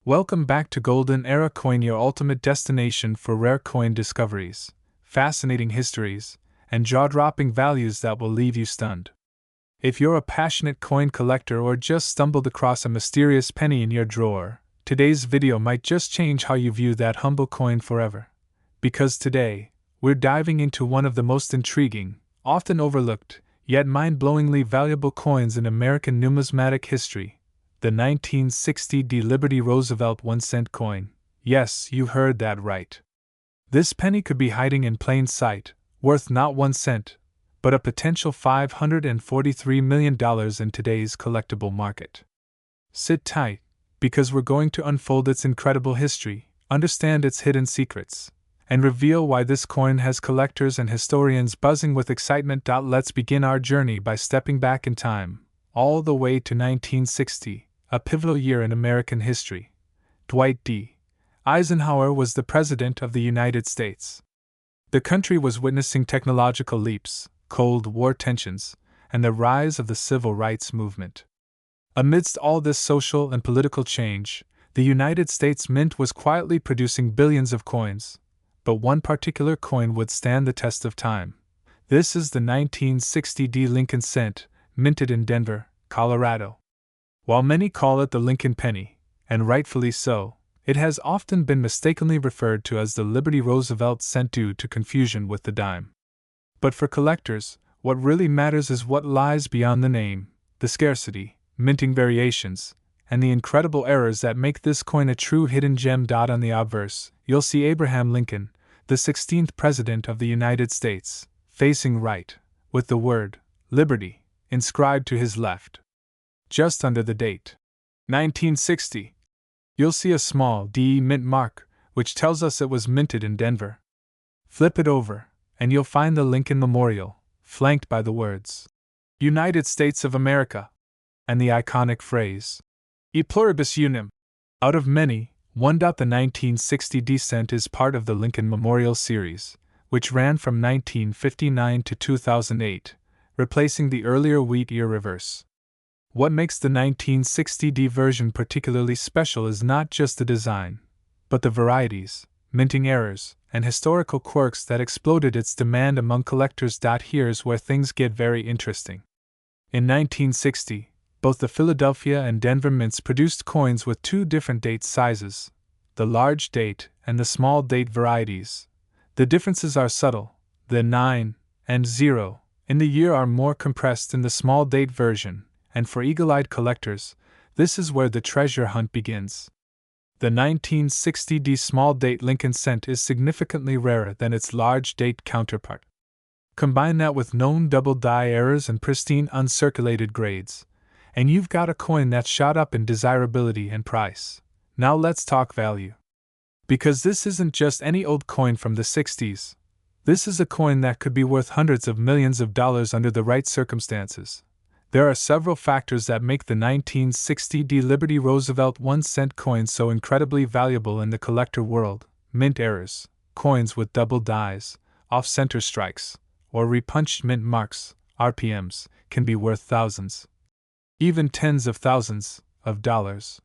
Welcome back to Golden Era Coin, your ultimate destination for rare coin discoveries, fascinating histories, and jaw-dropping values that will leave you stunned. If you're a passionate coin collector or just stumbled across a mysterious penny in your drawer, today's video might just change how you view that humble coin forever. Because today, we're diving into one of the most intriguing, often overlooked, yet mind-blowingly valuable coins in American numismatic history. The 1960 Liberty Roosevelt 1-cent coin. Yes, you heard that right. This penny could be hiding in plain sight, worth not 1 cent, but a potential $543 million in today's collectible market. Sit tight, because we're going to unfold its incredible history, understand its hidden secrets, and reveal why this coin has collectors and historians buzzing with excitement. Let's begin our journey by stepping back in time, all the way to 1960. A pivotal year in American history. Dwight D. Eisenhower was the President of the United States. The country was witnessing technological leaps, Cold War tensions, and the rise of the Civil Rights Movement. Amidst all this social and political change, the United States Mint was quietly producing billions of coins. But one particular coin would stand the test of time. This is the 1960 Lincoln cent, minted in Denver, Colorado. While many call it the Lincoln penny, and rightfully so, it has often been mistakenly referred to as the Liberty Roosevelt cent due to confusion with the dime. But for collectors, what really matters is what lies beyond the name, the scarcity, minting variations, and the incredible errors that make this coin a true hidden gem. On the obverse, you'll see Abraham Lincoln, the 16th President of the United States, facing right, with the word Liberty inscribed to his left. Just under the date 1960, you'll see a small D mint mark, which tells us it was minted in Denver. Flip it over, and you'll find the Lincoln Memorial, flanked by the words United States of America, and the iconic phrase E pluribus unum. Out of many, the 1960 cent is part of the Lincoln Memorial series, which ran from 1959 to 2008, replacing the earlier wheat year reverse. What makes the 1960 version particularly special is not just the design, but the varieties, minting errors, and historical quirks that exploded its demand among collectors. Here's where things get very interesting. In 1960, both the Philadelphia and Denver mints produced coins with two different date sizes, the large date and the small date varieties. The differences are subtle. The 9 and 0 in the year are more compressed in the small date version. And for eagle-eyed collectors, this is where the treasure hunt begins. The 1960 small date Lincoln cent is significantly rarer than its large date counterpart. Combine that with known double die errors and pristine uncirculated grades, and you've got a coin that's shot up in desirability and price. Now let's talk value. Because this isn't just any old coin from the 60s. This is a coin that could be worth hundreds of millions of dollars under the right circumstances. There are several factors that make the 1960 Liberty Roosevelt 1-cent coin so incredibly valuable in the collector world. Mint errors, coins with double dies, off-center strikes, or repunched mint marks, RPMs, can be worth thousands, even tens of thousands, of dollars.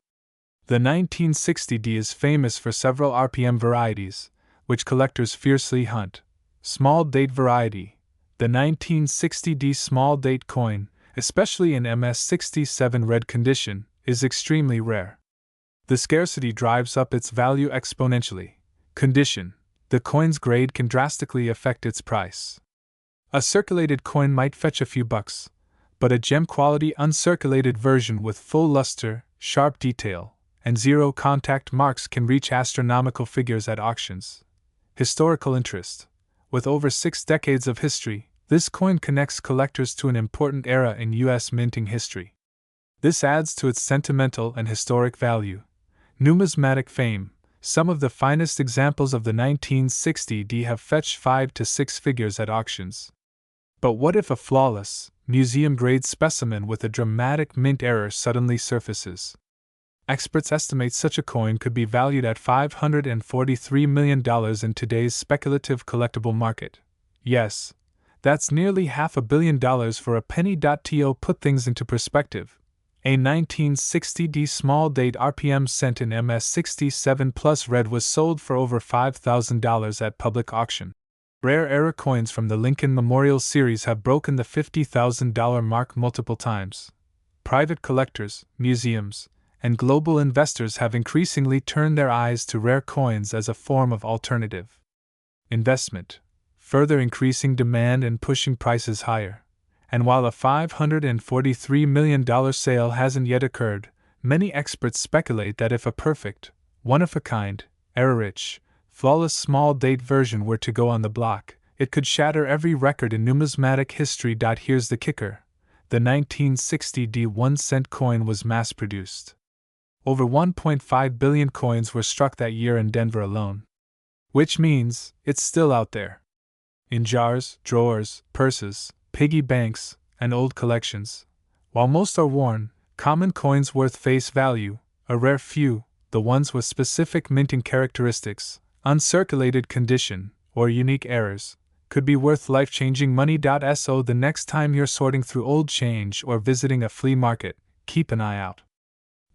The 1960 is famous for several RPM varieties, which collectors fiercely hunt. Small date variety. The 1960 small date coin, especially in MS67 red condition, is extremely rare. The scarcity drives up its value exponentially. Condition. The coin's grade can drastically affect its price. A circulated coin might fetch a few bucks, but a gem-quality uncirculated version with full luster, sharp detail, and zero contact marks can reach astronomical figures at auctions. Historical interest. With over 6 decades of history, this coin connects collectors to an important era in U.S. minting history. This adds to its sentimental and historic value. Numismatic fame. Some of the finest examples of the 1960 have fetched 5 to 6 figures at auctions. But what if a flawless, museum-grade specimen with a dramatic mint error suddenly surfaces? Experts estimate such a coin could be valued at $543 million in today's speculative collectible market. Yes, that's nearly $500 million for a penny. To put things into perspective, A 1960D small date RPM cent in MS67 Plus Red was sold for over $5,000 at public auction. Rare era coins from the Lincoln Memorial Series have broken the $50,000 mark multiple times. Private collectors, museums, and global investors have increasingly turned their eyes to rare coins as a form of alternative investment, further increasing demand and pushing prices higher. And while a $543 million sale hasn't yet occurred, many experts speculate that if a perfect, one-of-a-kind, era-rich, flawless small-date version were to go on the block, it could shatter every record in numismatic history. Here's the kicker. The 1960D 1-cent coin was mass-produced. Over 1.5 billion coins were struck that year in Denver alone. Which means, it's still out there. In jars, drawers, purses, piggy banks, and old collections. While most are worn, common coins worth face value, a rare few, the ones with specific minting characteristics, uncirculated condition, or unique errors, could be worth life-changing money. So the next time you're sorting through old change or visiting a flea market, keep an eye out.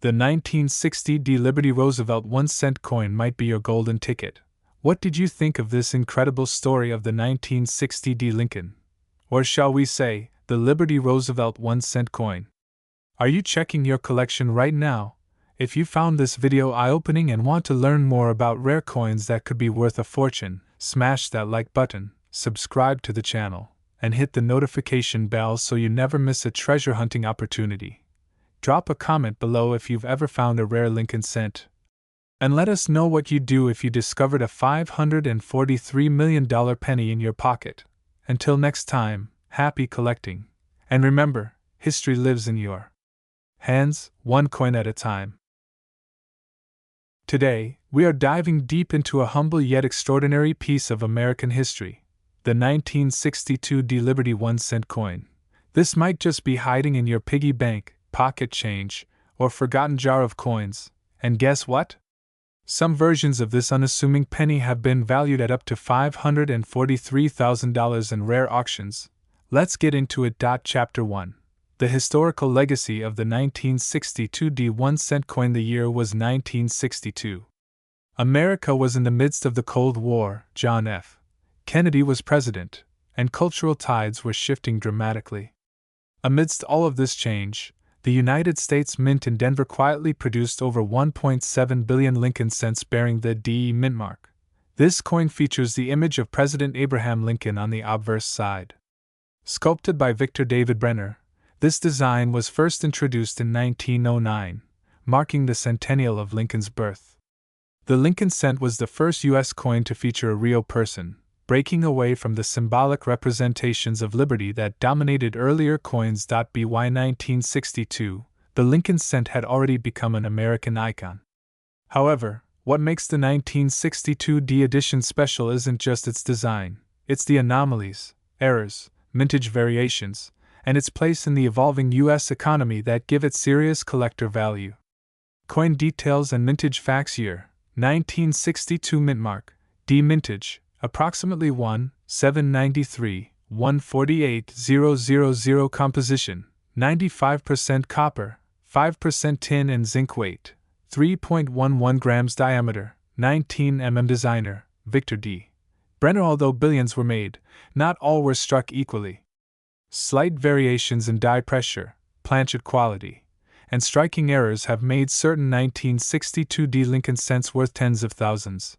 The 1960D Liberty Roosevelt 1-cent coin might be your golden ticket. What did you think of this incredible story of the 1960D Lincoln? Or shall we say, the Liberty Roosevelt 1-cent coin? Are you checking your collection right now? If you found this video eye-opening and want to learn more about rare coins that could be worth a fortune, smash that like button, subscribe to the channel, and hit the notification bell so you never miss a treasure hunting opportunity. Drop a comment below if you've ever found a rare Lincoln cent. And let us know what you'd do if you discovered a $543 million penny in your pocket. Until next time, happy collecting. And remember, history lives in your hands, one coin at a time. Today, we are diving deep into a humble yet extraordinary piece of American history, the 1962D Liberty 1-cent coin. This might just be hiding in your piggy bank, pocket change, or forgotten jar of coins, and guess what? Some versions of this unassuming penny have been valued at up to $543,000 in rare auctions. Let's get into it. Chapter 1. The historical legacy of the 1962D 1-cent coin. The year was 1962. America was in the midst of the Cold War. John F. Kennedy was president, and cultural tides were shifting dramatically. Amidst all of this change, the United States Mint in Denver quietly produced over 1.7 billion Lincoln cents bearing the DE mint mark. This coin features the image of President Abraham Lincoln on the obverse side. Sculpted by Victor David Brenner, this design was first introduced in 1909, marking the centennial of Lincoln's birth. The Lincoln cent was the first U.S. coin to feature a real person, breaking away from the symbolic representations of liberty that dominated earlier coins. By 1962, the Lincoln cent had already become an American icon. However, what makes the 1962D edition special isn't just its design, it's the anomalies, errors, mintage variations, and its place in the evolving U.S. economy that give it serious collector value. Coin details and mintage facts. Year: 1962 mint mark, D mintage, approximately 1/793, 148,000 composition, 95% copper, 5% tin and zinc weight, 3.11 grams diameter, 19 mm. Designer, Victor D. Brenner. Although billions were made, not all were struck equally. Slight variations in die pressure, planchet quality, and striking errors have made certain 1962D Lincoln cents worth tens of thousands,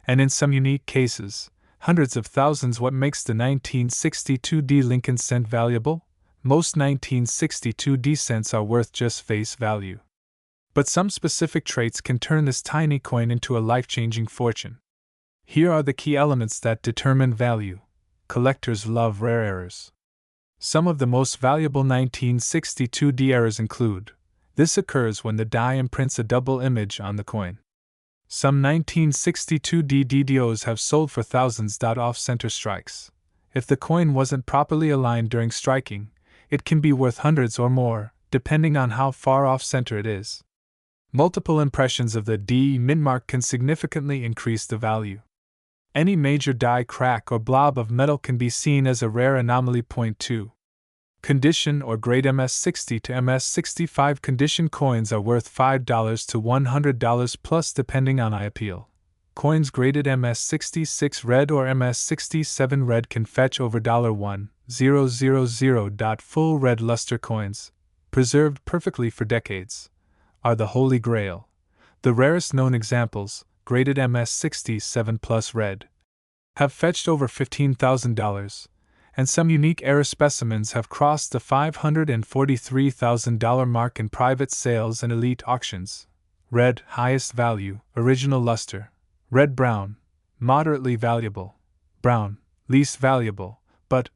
and in some unique cases, hundreds of thousands. What makes the 1962D Lincoln cent valuable? Most 1962D cents are worth just face value. But some specific traits can turn this tiny coin into a life-changing fortune. Here are the key elements that determine value. Collectors love rare errors. Some of the most valuable 1962D errors include: this occurs when the die imprints a double image on the coin. Some 1962D DDOs have sold for thousands. Off-center strikes. If the coin wasn't properly aligned during striking, it can be worth hundreds or more, depending on how far off-center it is. Multiple impressions of the DE mint mark can significantly increase the value. Any major die crack or blob of metal can be seen as a rare anomaly. Point 2. Condition or grade MS-60 to MS-65 condition coins are worth $5 to $100 plus depending on eye appeal. Coins graded MS-66 red or MS-67 red can fetch over $1,000. Full red luster coins, preserved perfectly for decades, are the holy grail. The rarest known examples, graded MS-67 plus red, have fetched over $15,000. And some unique era specimens have crossed the $543,000 mark in private sales and elite auctions. Red, highest value, original luster. Red brown, moderately valuable. Brown, least valuable, but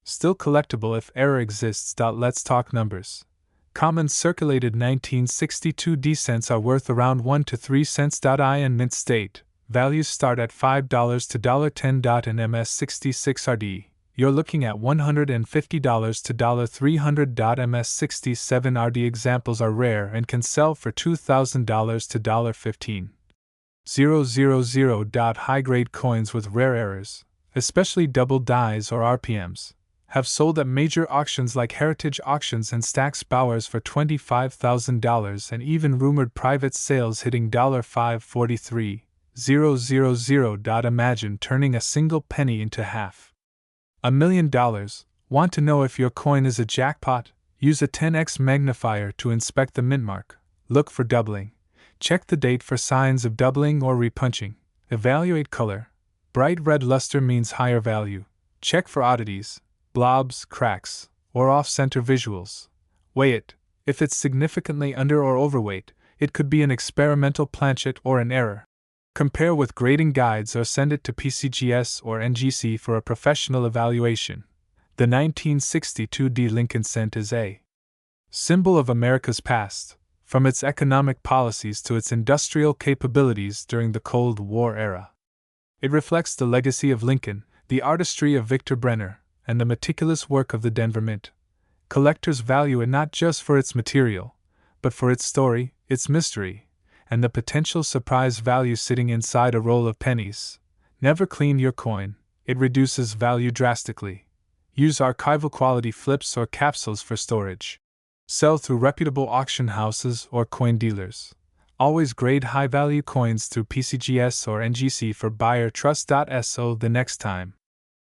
still collectible if error exists. Let's talk numbers. Common circulated 1962 D cents are worth around 1 to 3 cents. I and mint state, values start at $5 to $10. In MS-66 RD, you're looking at $150 to $300. MS-67 RD examples are rare and can sell for $2,000 to $15,000. High-grade coins with rare errors, especially double dies or RPMs, have sold at major auctions like Heritage Auctions and Stack's Bowers for $25,000 and even rumored private sales hitting $543,000. Imagine turning a single penny into half $1 million. Want to know if your coin is a jackpot? Use a 10x magnifier to inspect the mint mark. Look for doubling. Check the date for signs of doubling or repunching. Evaluate color. Bright red luster means higher value. Check for oddities, blobs, cracks, or off-center visuals. Weigh it. If it's significantly under or overweight, it could be an experimental planchet or an error. Compare with grading guides or send it to PCGS or NGC for a professional evaluation. The 1962 D Lincoln cent is a symbol of America's past, from its economic policies to its industrial capabilities during the Cold War era. It reflects the legacy of Lincoln, the artistry of Victor Brenner, and the meticulous work of the Denver Mint. Collectors value it not just for its material, but for its story, its mystery, and the potential surprise value sitting inside a roll of pennies. Never clean your coin, it reduces value drastically. Use archival quality flips or capsules for storage. Sell through reputable auction houses or coin dealers. Always grade high value coins through PCGS or NGC for buyer trust. So the next time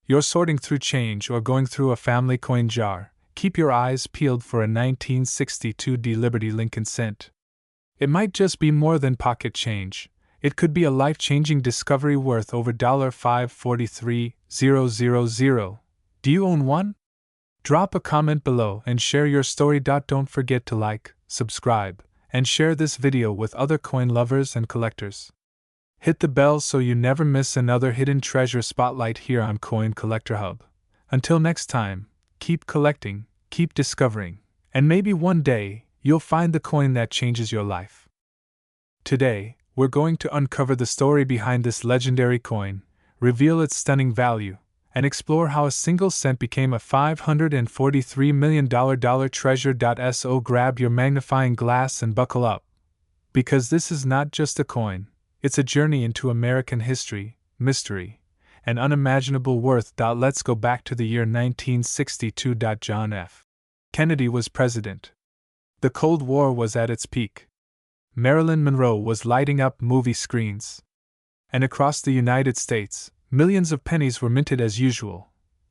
you're sorting through change or going through a family coin jar, keep your eyes peeled for a 1962 D Liberty Lincoln cent. It might just be more than pocket change. It could be a life-changing discovery worth over $543,000. Do you own one? Drop a comment below and share your story. Don't forget to like, subscribe, and share this video with other coin lovers and collectors. Hit the bell so you never miss another hidden treasure spotlight here on Coin Collector Hub. Until next time, keep collecting, keep discovering, and maybe one day, you'll find the coin that changes your life. Today, we're going to uncover the story behind this legendary coin, reveal its stunning value, and explore how a single cent became a $543 million treasure. So grab your magnifying glass and buckle up. Because this is not just a coin, it's a journey into American history, mystery, and unimaginable worth. Let's go back to the year 1962. John F. Kennedy was president. The Cold War was at its peak. Marilyn Monroe was lighting up movie screens. And across the United States, millions of pennies were minted as usual.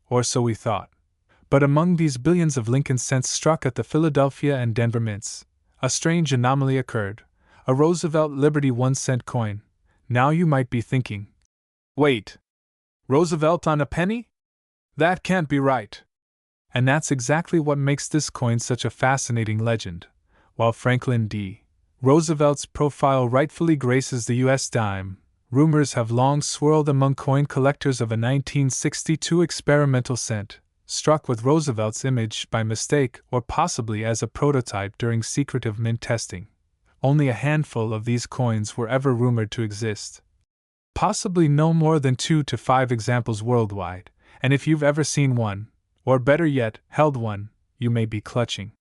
Or so we thought. But among these billions of Lincoln cents struck at the Philadelphia and Denver mints, a strange anomaly occurred. A Roosevelt Liberty 1-cent coin. Now you might be thinking, wait, Roosevelt on a penny? That can't be right. And that's exactly what makes this coin such a fascinating legend. While Franklin D. Roosevelt's profile rightfully graces the U.S. dime, rumors have long swirled among coin collectors of a 1962 experimental cent, struck with Roosevelt's image by mistake or possibly as a prototype during secretive mint testing. Only a handful of these coins were ever rumored to exist. Possibly no more than 2 to 5 examples worldwide, and if you've ever seen one, or better yet, held one, you may be clutching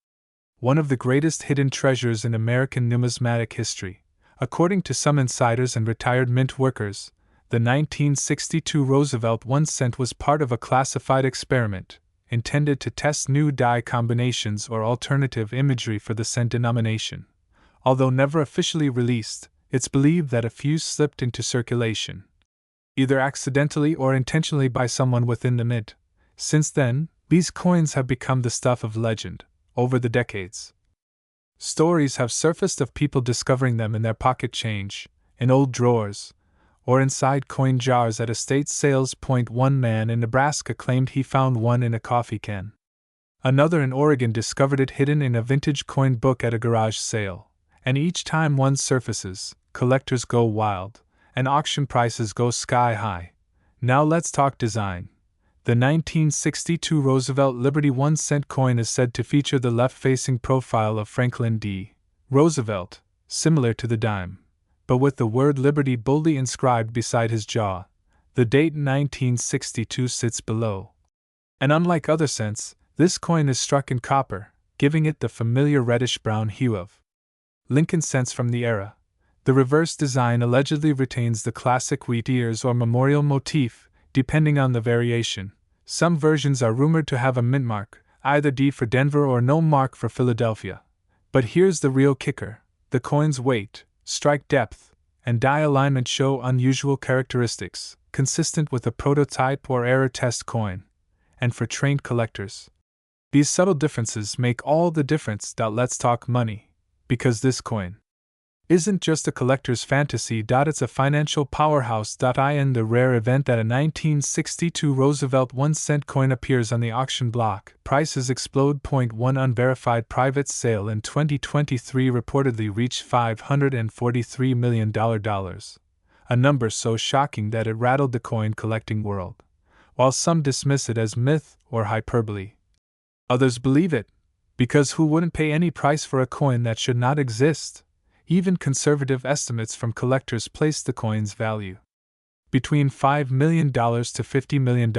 one of the greatest hidden treasures in American numismatic history. According to some insiders and retired mint workers, the 1962 Roosevelt 1 cent was part of a classified experiment, intended to test new die combinations or alternative imagery for the cent denomination. Although never officially released, it's believed that a few slipped into circulation, either accidentally or intentionally by someone within the mint. Since then, these coins have become the stuff of legend. Over the decades, stories have surfaced of people discovering them in their pocket change, in old drawers, or inside coin jars at estate sales. One man in Nebraska claimed he found one in a coffee can. Another in Oregon discovered it hidden in a vintage coin book at a garage sale. And each time one surfaces, collectors go wild, and auction prices go sky high. Now let's talk design. The 1962 Roosevelt Liberty 1-cent coin is said to feature the left-facing profile of Franklin D. Roosevelt, similar to the dime, but with the word Liberty boldly inscribed beside his jaw. The date 1962 sits below. And unlike other cents, this coin is struck in copper, giving it the familiar reddish-brown hue of Lincoln cents from the era. The reverse design allegedly retains the classic wheat ears or memorial motif, depending on the variation. Some versions are rumored to have a mint mark, either D for Denver or no mark for Philadelphia. But here's the real kicker. The coin's weight, strike depth, and die alignment show unusual characteristics, consistent with a prototype or error test coin. And for trained collectors, these subtle differences make all the difference. Let's talk money. Because this coin isn't just a collector's fantasy. It's a financial powerhouse. In the rare event that a 1962 Roosevelt 1-cent coin appears on the auction block, prices explode. One unverified private sale in 2023 reportedly reached $543 million, a number so shocking that it rattled the coin collecting world. While some dismiss it as myth or hyperbole, others believe it, because who wouldn't pay any price for a coin that should not exist? Even conservative estimates from collectors place the coin's value between $5 million to $50 million,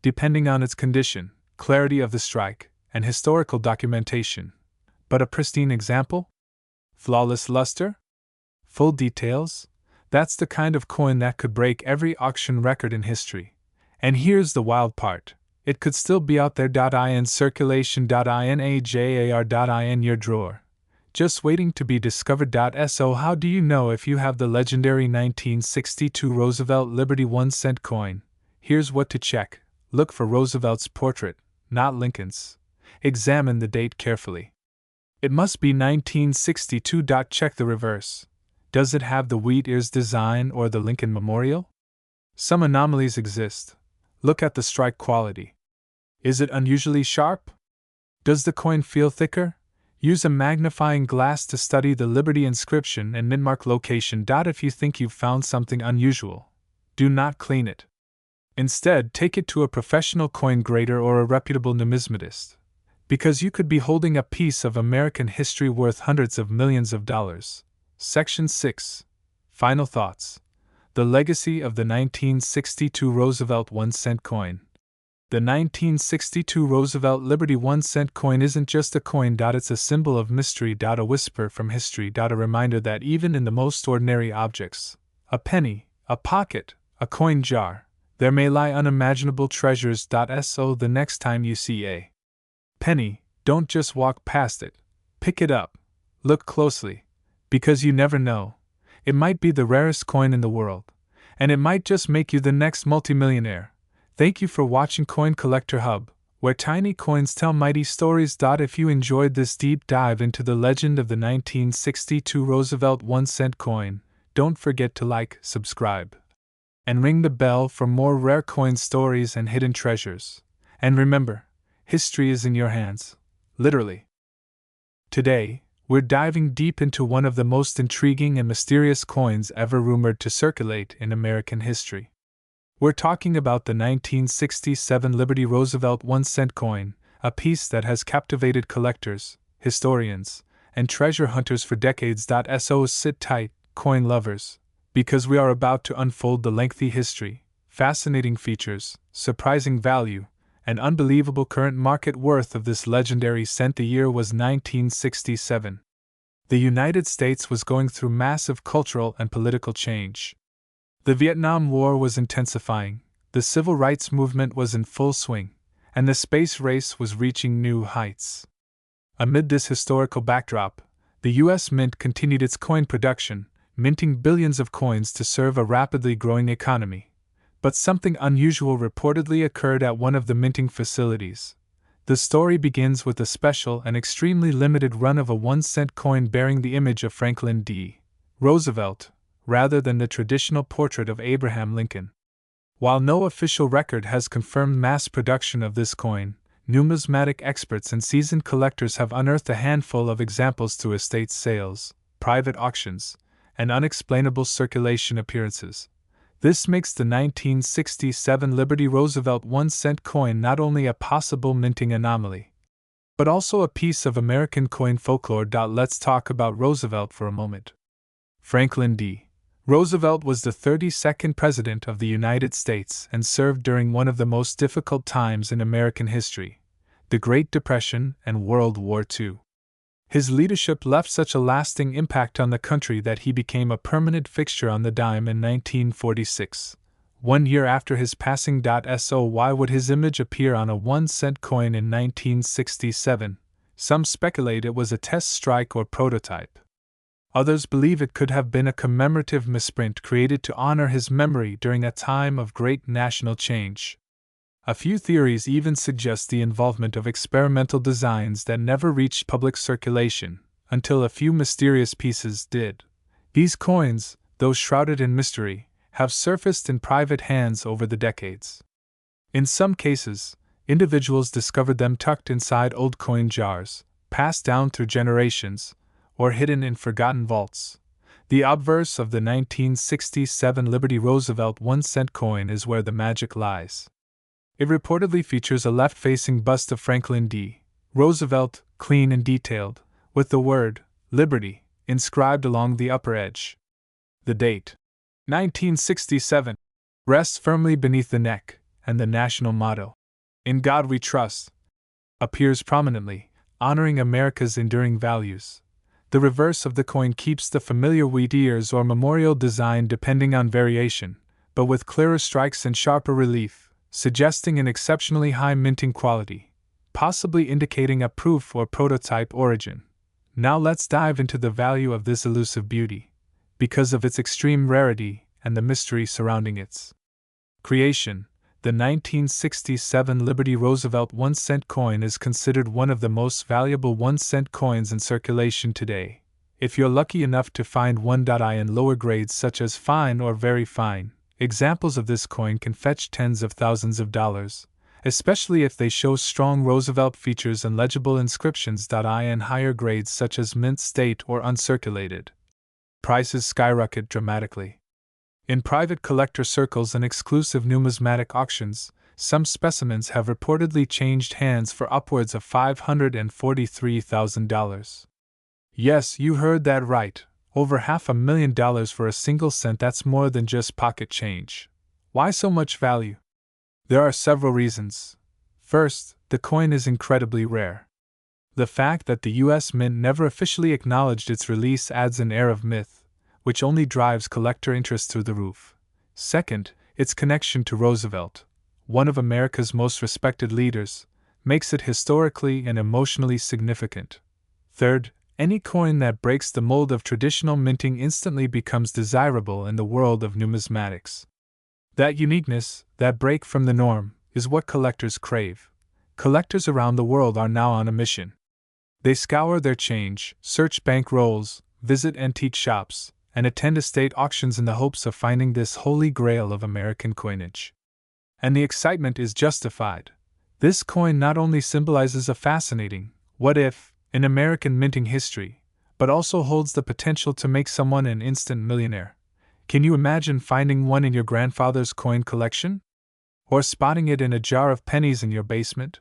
depending on its condition, clarity of the strike, and historical documentation. But a pristine example? Flawless luster? Full details? That's the kind of coin that could break every auction record in history. And here's the wild part. It could still be out there. In circulation. In your drawer, just waiting to be discovered. So how do you know if you have the legendary 1962 Roosevelt Liberty 1-cent coin? Here's what to check. Look for Roosevelt's portrait, not Lincoln's. Examine the date carefully. It must be 1962. Check the reverse. Does it have the wheat ears design or the Lincoln memorial? Some anomalies exist. Look at the strike quality. Is it unusually sharp? Does the coin feel thicker? Use a magnifying glass to study the Liberty inscription and mintmark location. If you think you've found something unusual, do not clean it. Instead, take it to a professional coin grader or a reputable numismatist, because you could be holding a piece of American history worth hundreds of millions of dollars. Section 6. Final thoughts. The legacy of the 1962 Roosevelt 1-cent coin. The 1962 Roosevelt Liberty 1-cent coin isn't just a coin. It's a symbol of mystery. A whisper from history. A reminder that even in the most ordinary objects, a penny, a pocket, a coin jar, there may lie unimaginable treasures. So the next time you see a penny, don't just walk past it. Pick it up. Look closely. Because you never know. It might be the rarest coin in the world. And it might just make you the next multimillionaire. Thank you for watching Coin Collector Hub, where tiny coins tell mighty stories. If you enjoyed this deep dive into the legend of the 1962 Roosevelt 1-cent coin, don't forget to like, subscribe, and ring the bell for more rare coin stories and hidden treasures. And remember, history is in your hands, literally. Today, we're diving deep into one of the most intriguing and mysterious coins ever rumored to circulate in American history. We're talking about the 1967 Liberty Roosevelt 1-cent coin, a piece that has captivated collectors, historians, and treasure hunters for decades. So sit tight, coin lovers, because we are about to unfold the lengthy history, fascinating features, surprising value, and unbelievable current market worth of this legendary cent. The year was 1967. The United States was going through massive cultural and political change. The Vietnam War was intensifying, the civil rights movement was in full swing, and the space race was reaching new heights. Amid this historical backdrop, the U.S. Mint continued its coin production, minting billions of coins to serve a rapidly growing economy. But something unusual reportedly occurred at one of the minting facilities. The story begins with a special and extremely limited run of a 1-cent coin bearing the image of Franklin D. Roosevelt, rather than the traditional portrait of Abraham Lincoln. While no official record has confirmed mass production of this coin, numismatic experts and seasoned collectors have unearthed a handful of examples through estate sales, private auctions, and unexplainable circulation appearances. This makes the 1967 Liberty Roosevelt 1-cent coin not only a possible minting anomaly, but also a piece of American coin folklore. Let's talk about Roosevelt for a moment. Franklin D. Roosevelt was the 32nd President of the United States and served during one of the most difficult times in American history, the Great Depression and World War II. His leadership left such a lasting impact on the country that he became a permanent fixture on the dime in 1946. 1 year after his passing. So why would his image appear on a 1-cent coin in 1967? Some speculate it was a test strike or prototype. Others believe it could have been a commemorative misprint created to honor his memory during a time of great national change. A few theories even suggest the involvement of experimental designs that never reached public circulation, until a few mysterious pieces did. These coins, though shrouded in mystery, have surfaced in private hands over the decades. In some cases, individuals discovered them tucked inside old coin jars, passed down through generations, or hidden in forgotten vaults. The obverse of the 1967 Liberty Roosevelt 1-cent coin is where the magic lies. It reportedly features a left-facing bust of Franklin D. Roosevelt, clean and detailed, with the word Liberty inscribed along the upper edge. The date, 1967, rests firmly beneath the neck, and the national motto, "In God We Trust," appears prominently, honoring America's enduring values. The reverse of the coin keeps the familiar wheat ears or memorial design depending on variation, but with clearer strikes and sharper relief, suggesting an exceptionally high minting quality, possibly indicating a proof or prototype origin. Now let's dive into the value of this elusive beauty, because of its extreme rarity and the mystery surrounding its creation. The 1967 Liberty Roosevelt 1-cent coin is considered one of the most valuable 1-cent coins in circulation today. If you're lucky enough to find one. In lower grades such as fine or very fine, examples of this coin can fetch tens of thousands of dollars, especially if they show strong Roosevelt features and legible inscriptions. In higher grades such as mint state or uncirculated, prices skyrocket dramatically. In private collector circles and exclusive numismatic auctions, some specimens have reportedly changed hands for upwards of $543,000. Yes, you heard that right, over $500,000 for a single cent. That's more than just pocket change. Why so much value? There are several reasons. First, the coin is incredibly rare. The fact that the U.S. Mint never officially acknowledged its release adds an air of myth, which only drives collector interest through the roof. Second, its connection to Roosevelt, one of America's most respected leaders, makes it historically and emotionally significant. Third, any coin that breaks the mold of traditional minting instantly becomes desirable in the world of numismatics. That uniqueness, that break from the norm, is what collectors crave. Collectors around the world are now on a mission. They scour their change, search bank rolls, visit antique shops, and attend estate auctions in the hopes of finding this holy grail of American coinage. And the excitement is justified. This coin not only symbolizes a fascinating what if in American minting history, but also holds the potential to make someone an instant millionaire. Can you imagine finding one in your grandfather's coin collection? Or spotting it in a jar of pennies in your basement?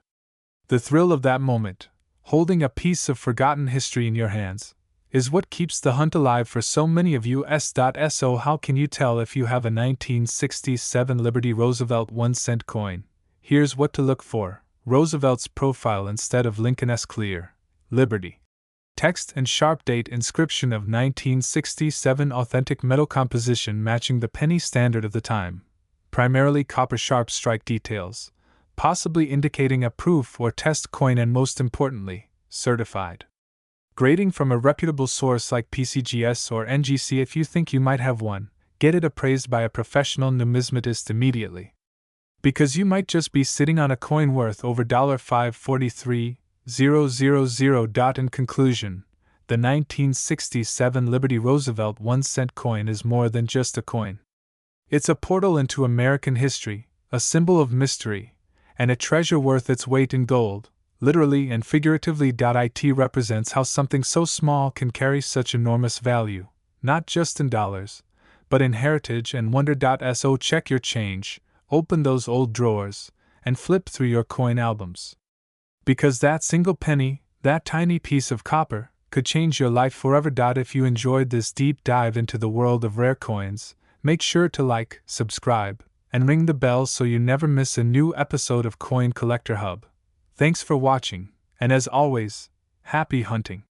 The thrill of that moment, holding a piece of forgotten history in your hands, is what keeps the hunt alive for so many of you. So how can you tell if you have a 1967 Liberty Roosevelt 1-cent coin? Here's what to look for. Roosevelt's profile instead of Lincoln's clear Liberty text and sharp date inscription of 1967. Authentic metal composition matching the penny standard of the time. Primarily copper sharp strike details, possibly indicating a proof or test coin, and most importantly, certified. Grading from a reputable source like PCGS or NGC. If you think you might have one, get it appraised by a professional numismatist immediately. Because you might just be sitting on a coin worth over $543,000. In conclusion, the 1967 Liberty Roosevelt 1-cent coin is more than just a coin. It's a portal into American history, a symbol of mystery, and a treasure worth its weight in gold, literally and figuratively. It represents how something so small can carry such enormous value, not just in dollars, but in heritage and wonder. So check your change, open those old drawers, and flip through your coin albums. Because that single penny, that tiny piece of copper, could change your life forever. If you enjoyed this deep dive into the world of rare coins, make sure to like, subscribe, and ring the bell so you never miss a new episode of Coin Collector Hub. Thanks for watching, and as always, happy hunting!